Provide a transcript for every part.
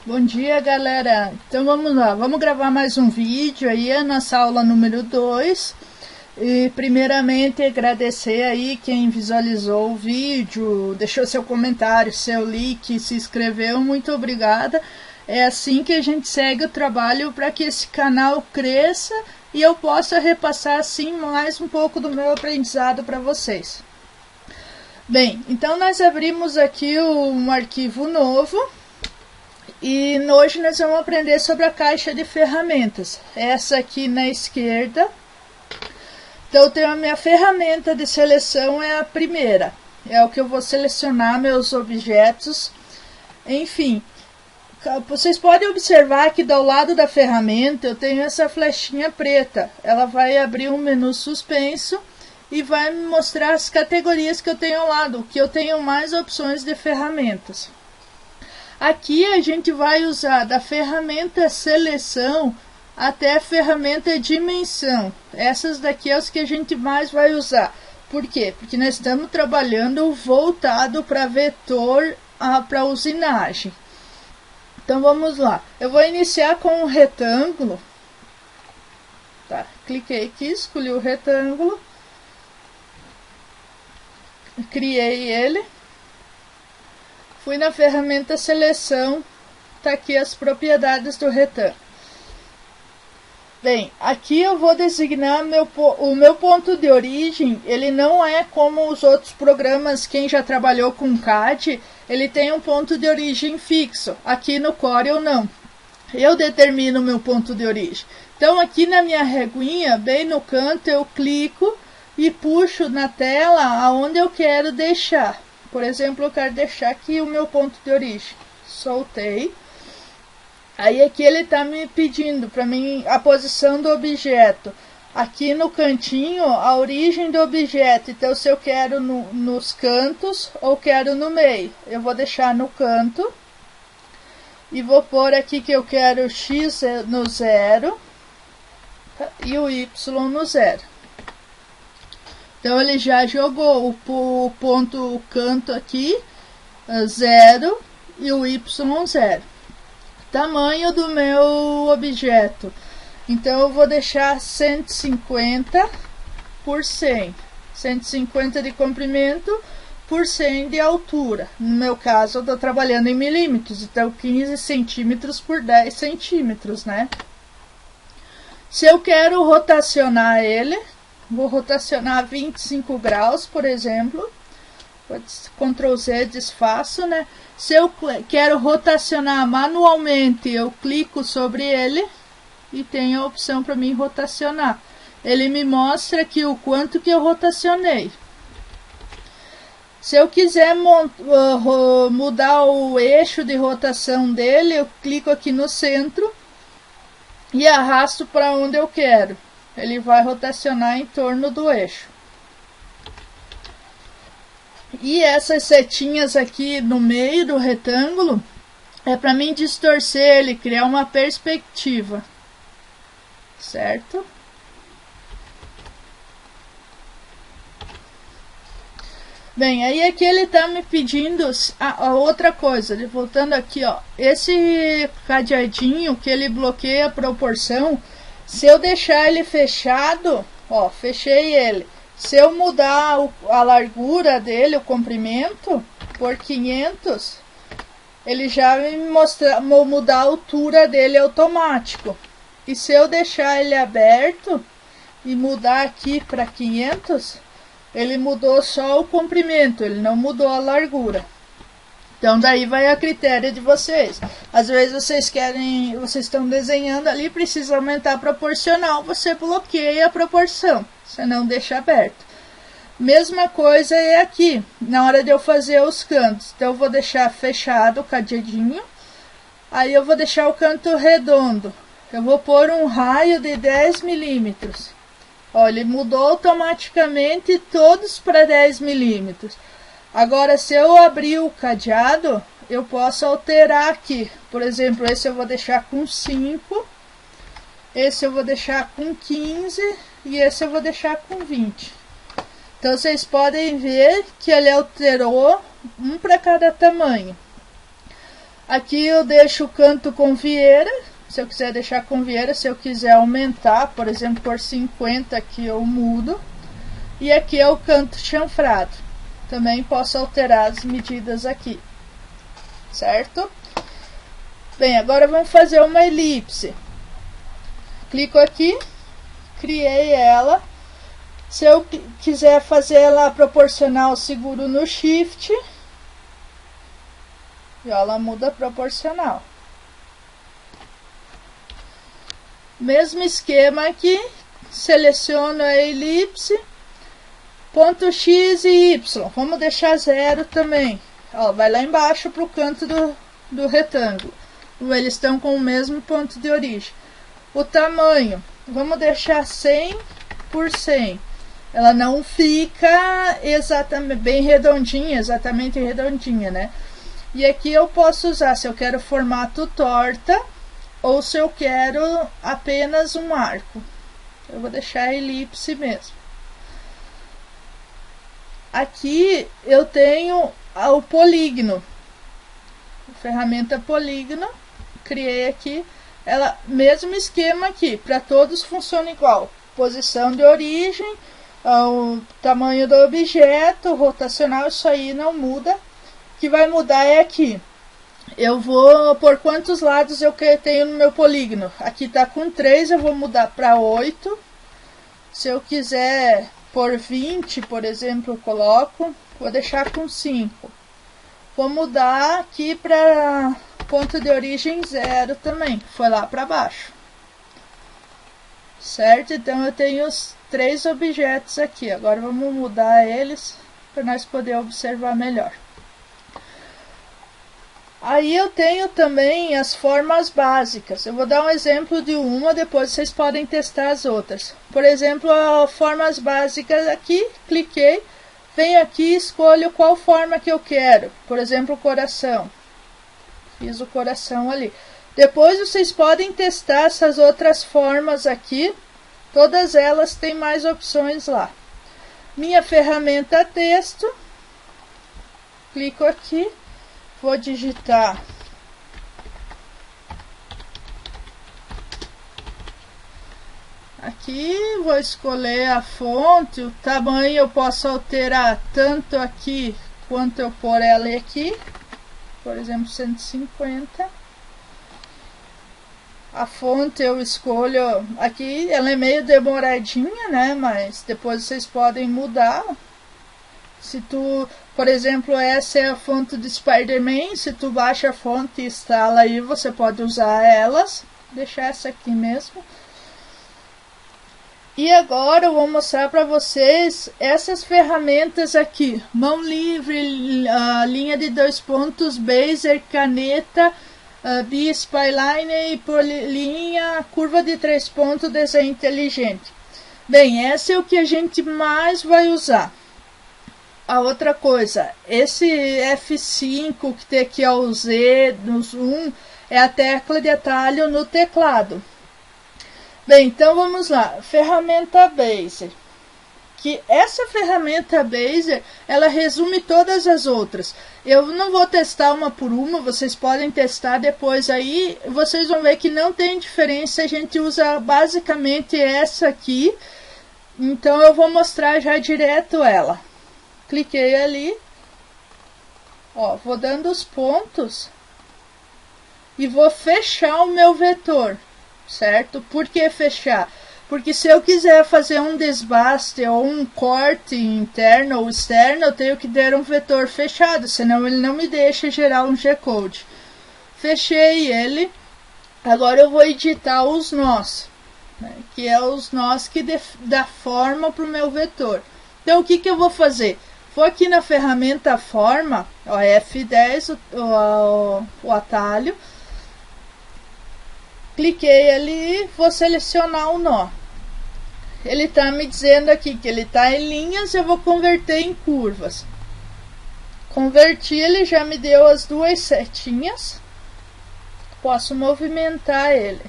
Bom dia, galera. Então vamos lá, vamos gravar mais um vídeo aí, a nossa aula número 2. E primeiramente agradecer aí quem visualizou o vídeo, deixou seu comentário, seu like, se inscreveu, muito obrigada. É assim que a gente segue o trabalho para que esse canal cresça e eu possa repassar assim mais um pouco do meu aprendizado para vocês. Bem, então nós abrimos aqui um arquivo novo. E hoje nós vamos aprender sobre a caixa de ferramentas. Essa aqui na esquerda. Então, eu tenho a minha ferramenta de seleção, é a primeira. É o que eu vou selecionar meus objetos. Enfim, vocês podem observar que do lado da ferramenta eu tenho essa flechinha preta. Ela vai abrir um menu suspenso e vai me mostrar as categorias que eu tenho ao lado, que eu tenho mais opções de ferramentas. Aqui a gente vai usar da ferramenta seleção até a ferramenta dimensão. Essas daqui é as que a gente mais vai usar. Por quê? Porque nós estamos trabalhando voltado para vetor, para usinagem. Então vamos lá. Eu vou iniciar com um retângulo. Tá, cliquei aqui, escolhi o retângulo. Criei ele. Fui na ferramenta seleção, tá aqui as propriedades do retângulo. Bem, aqui eu vou designar o meu ponto de origem. Ele não é como os outros programas, quem já trabalhou com CAD, ele tem um ponto de origem fixo. Aqui no Corel não. Eu determino o meu ponto de origem. Então aqui na minha reguinha, bem no canto, eu clico e puxo na tela aonde eu quero deixar. Por exemplo, eu quero deixar aqui o meu ponto de origem. Soltei. Aí aqui ele está me pedindo para mim a posição do objeto. Aqui no cantinho, a origem do objeto. Então, se eu quero nos cantos ou quero no meio. Eu vou deixar no canto. E vou pôr aqui que eu quero X no 0. E o Y no 0. Então, ele já jogou o ponto, o canto aqui, 0, e o Y 0. Tamanho do meu objeto. Então, eu vou deixar 150 por 100. 150 de comprimento por 100 de altura. No meu caso, eu estou trabalhando em milímetros. Então, 15 centímetros por 10 centímetros, né? Se eu quero rotacionar ele... Vou rotacionar 25 graus, por exemplo. Ctrl Z, desfaço, né? Se eu quero rotacionar manualmente, eu clico sobre ele e tenho a opção para mim rotacionar. Ele me mostra aqui o quanto que eu rotacionei. Se eu quiser mudar o eixo de rotação dele, eu clico aqui no centro e arrasto para onde eu quero. Ele vai rotacionar em torno do eixo. E essas setinhas aqui no meio do retângulo é para mim distorcer ele, criar uma perspectiva. Certo? Bem, aí aqui ele está me pedindo a outra coisa. Voltando aqui, ó. Esse cadeadinho que ele bloqueia a proporção... Se eu deixar ele fechado, ó, fechei ele. Se eu mudar a largura dele, o comprimento, por 500, ele já vai me mudar a altura dele automático. E se eu deixar ele aberto e mudar aqui para 500, ele mudou só o comprimento, ele não mudou a largura. Então, daí vai a critério de vocês. Às vezes vocês estão desenhando ali, precisa aumentar a proporcional, você bloqueia a proporção, você não deixa aberto. Mesma coisa é aqui, na hora de eu fazer os cantos. Então, eu vou deixar fechado o cadeadinho, aí eu vou deixar o canto redondo. Eu vou pôr um raio de 10 milímetros. Ó, ele mudou automaticamente todos para 10 milímetros. Agora, se eu abrir o cadeado, eu posso alterar aqui. Por exemplo, esse eu vou deixar com 5, esse eu vou deixar com 15 e esse eu vou deixar com 20. Então, vocês podem ver que ele alterou um para cada tamanho. Aqui eu deixo o canto com vieira, se eu quiser deixar com vieira, se eu quiser aumentar, por exemplo, por 50 aqui eu mudo. E aqui é o canto chanfrado. Também posso alterar as medidas aqui, certo? Bem, agora vamos fazer uma elipse. Clico aqui, criei ela. Se eu quiser fazer ela proporcional, seguro no Shift. E ela muda proporcional. Mesmo esquema aqui, seleciono a elipse, ponto X e Y, vamos deixar 0 também. Ó, vai lá embaixo para o canto do retângulo. Eles estão com o mesmo ponto de origem. O tamanho, vamos deixar 100 por 100. Ela não fica exatamente bem redondinha, exatamente redondinha, né? E aqui eu posso usar se eu quero formato torta ou se eu quero apenas um arco. Eu vou deixar a elipse mesmo. Aqui eu tenho o polígono. A ferramenta polígono. Criei aqui. Ela, mesmo esquema aqui. Para todos funciona igual. Posição de origem. O tamanho do objeto. Rotacional. Isso aí não muda. O que vai mudar é aqui. Eu vou por quantos lados eu tenho no meu polígono. Aqui está com 3, eu vou mudar para 8. Se eu quiser por 20, por exemplo, eu coloco. Vou deixar com 5. Vou mudar aqui para ponto de origem 0 também. Foi lá para baixo. Certo? Então eu tenho os 3 objetos aqui. Agora vamos mudar eles para nós poder observar melhor. Aí eu tenho também as formas básicas. Eu vou dar um exemplo de uma, depois vocês podem testar as outras. Por exemplo, as formas básicas aqui, cliquei, venho aqui e escolho qual forma que eu quero. Por exemplo, o coração. Fiz o coração ali. Depois vocês podem testar essas outras formas aqui. Todas elas têm mais opções lá. Minha ferramenta texto. Clico aqui. Vou digitar aqui, vou escolher a fonte, o tamanho eu posso alterar tanto aqui quanto eu pôr ela aqui, por exemplo 150. A fonte eu escolho aqui, ela é meio demoradinha, né? Mas depois vocês podem mudar. Se tu, por exemplo, essa é a fonte do Spider-Man, se tu baixa a fonte e instala aí, você pode usar elas. Deixar essa aqui mesmo. E agora eu vou mostrar para vocês essas ferramentas aqui. Mão livre, linha de 2 pontos, Bezier, caneta, B-Spline e polilinha, curva de 3 pontos, desenho inteligente. Bem, essa é o que a gente mais vai usar. A outra coisa, esse F5 que tem aqui ao Z, no zoom, é a tecla de atalho no teclado. Bem, então vamos lá, ferramenta Bezier. Que essa ferramenta Bezier, ela resume todas as outras. Eu não vou testar uma por uma, vocês podem testar depois aí, vocês vão ver que não tem diferença, a gente usa basicamente essa aqui. Então eu vou mostrar já direto ela. Cliquei ali, ó, vou dando os pontos e vou fechar o meu vetor, certo? Por que fechar? Porque se eu quiser fazer um desbaste ou um corte interno ou externo, eu tenho que ter um vetor fechado, senão ele não me deixa gerar um G-code. Fechei ele, agora eu vou editar os nós, né, que é os nós que dá forma para o meu vetor. Então o que eu vou fazer? Vou aqui na ferramenta forma, ó, F10, o atalho. Cliquei ali, vou selecionar o nó. Ele está me dizendo aqui que ele está em linhas, eu vou converter em curvas. Converti, ele já me deu as 2 setinhas. Posso movimentar ele.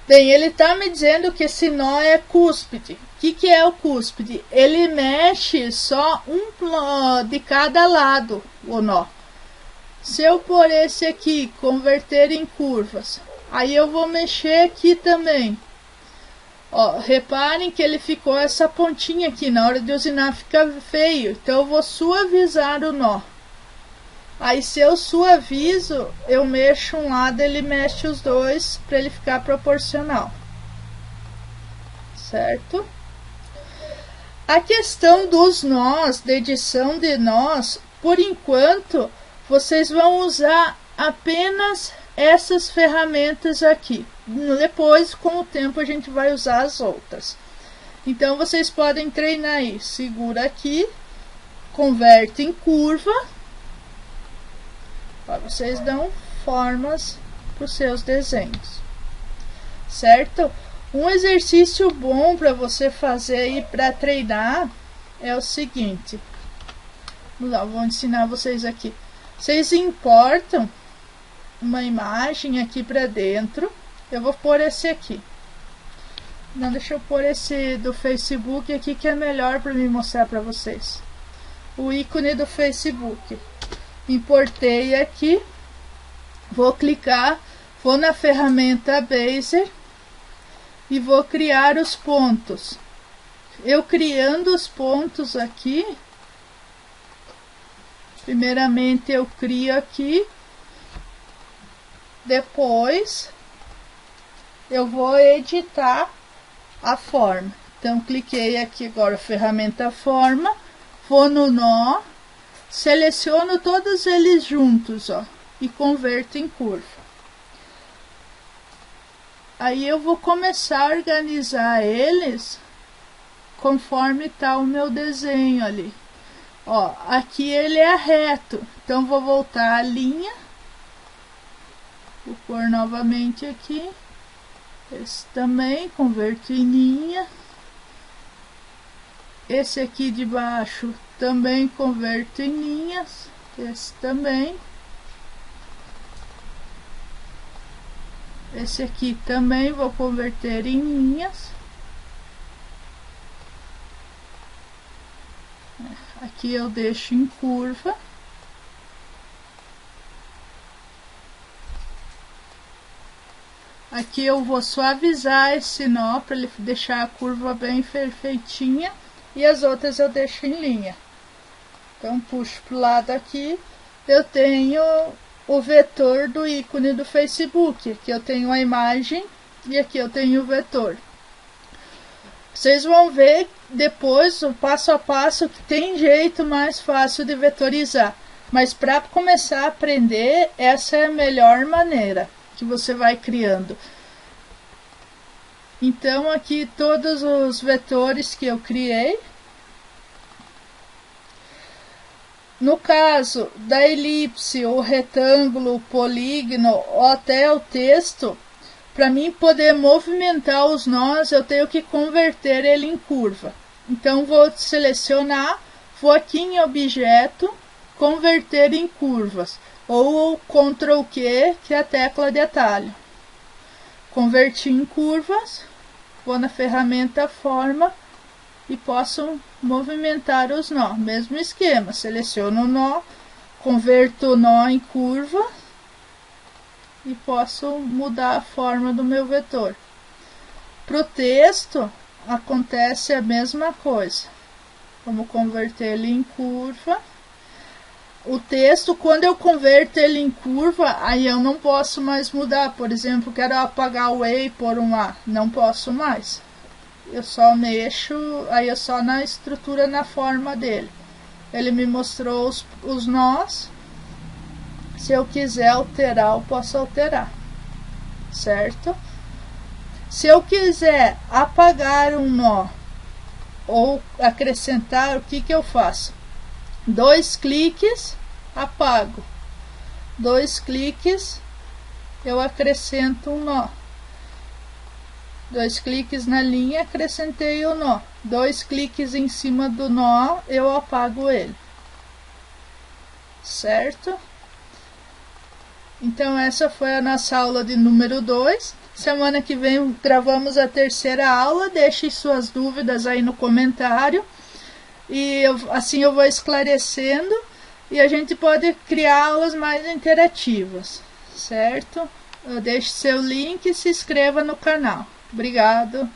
Bem, ele está me dizendo que esse nó é cúspide. O que é o cúspide? Ele mexe só um de cada lado, o nó. Se eu pôr esse aqui, converter em curvas, aí eu vou mexer aqui também. Ó, reparem que ele ficou essa pontinha aqui, na hora de usinar fica feio, então eu vou suavizar o nó. Aí se eu suavizo, eu mexo um lado, ele mexe os dois para ele ficar proporcional. Certo? A questão dos nós, da edição de nós, por enquanto, vocês vão usar apenas essas ferramentas aqui. Depois, com o tempo, a gente vai usar as outras. Então, vocês podem treinar aí. Segura aqui, converte em curva. Ó, vocês dão formas para os seus desenhos. Certo? Um exercício bom para você fazer aí para treinar é o seguinte. Vamos lá, vou ensinar vocês aqui. Vocês importam uma imagem aqui para dentro. Eu vou pôr esse aqui. Não, deixa eu pôr esse do Facebook aqui que é melhor para me mostrar para vocês. O ícone do Facebook. Importei aqui. Vou clicar, vou na ferramenta Bezier e vou criar os pontos. Eu criando os pontos aqui, primeiramente eu crio aqui, depois eu vou editar a forma. Então cliquei aqui agora, ferramenta forma, vou no nó, seleciono todos eles juntos, ó, e converto em curva. Aí eu vou começar a organizar eles conforme tá o meu desenho ali. Ó, aqui ele é reto, então vou voltar a linha. Vou pôr novamente aqui. Esse também, converto em linha. Esse aqui de baixo também converto em linhas. Esse também. Esse aqui também vou converter em linhas. Aqui eu deixo em curva. Aqui eu vou suavizar esse nó para ele deixar a curva bem perfeitinha. E as outras eu deixo em linha. Então puxo para o lado aqui. Eu tenho o vetor do ícone do Facebook. Aqui eu tenho a imagem e aqui eu tenho o vetor. Vocês vão ver depois o passo a passo que tem jeito mais fácil de vetorizar. Mas para começar a aprender, essa é a melhor maneira que você vai criando. Então aqui todos os vetores que eu criei. No caso da elipse, o retângulo, o polígono ou até o texto, para mim poder movimentar os nós, eu tenho que converter ele em curva. Então vou selecionar, vou aqui em objeto, converter em curvas, ou Ctrl Q, que é a tecla de atalho. Converti em curvas, vou na ferramenta forma e posso movimentar os nós. Mesmo esquema, seleciono o nó, converto o nó em curva e posso mudar a forma do meu vetor. Para o texto acontece a mesma coisa. Vamos converter ele em curva. O texto, quando eu converto ele em curva, aí eu não posso mais mudar. Por exemplo, quero apagar o E e pôr um A. Não posso mais. Eu só mexo, aí é só na estrutura, na forma dele. Ele me mostrou os nós. Se eu quiser alterar, eu posso alterar. Certo? Se eu quiser apagar um nó ou acrescentar, o que eu faço? 2 cliques, apago. 2 cliques, eu acrescento um nó. 2 cliques na linha, acrescentei o nó. 2 cliques em cima do nó, eu apago ele. Certo? Então essa foi a nossa aula de número 2. Semana que vem gravamos a terceira aula. Deixe suas dúvidas aí no comentário. E assim eu vou esclarecendo. e a gente pode criar aulas mais interativas, certo? Deixe seu link e se inscreva no canal. Obrigado.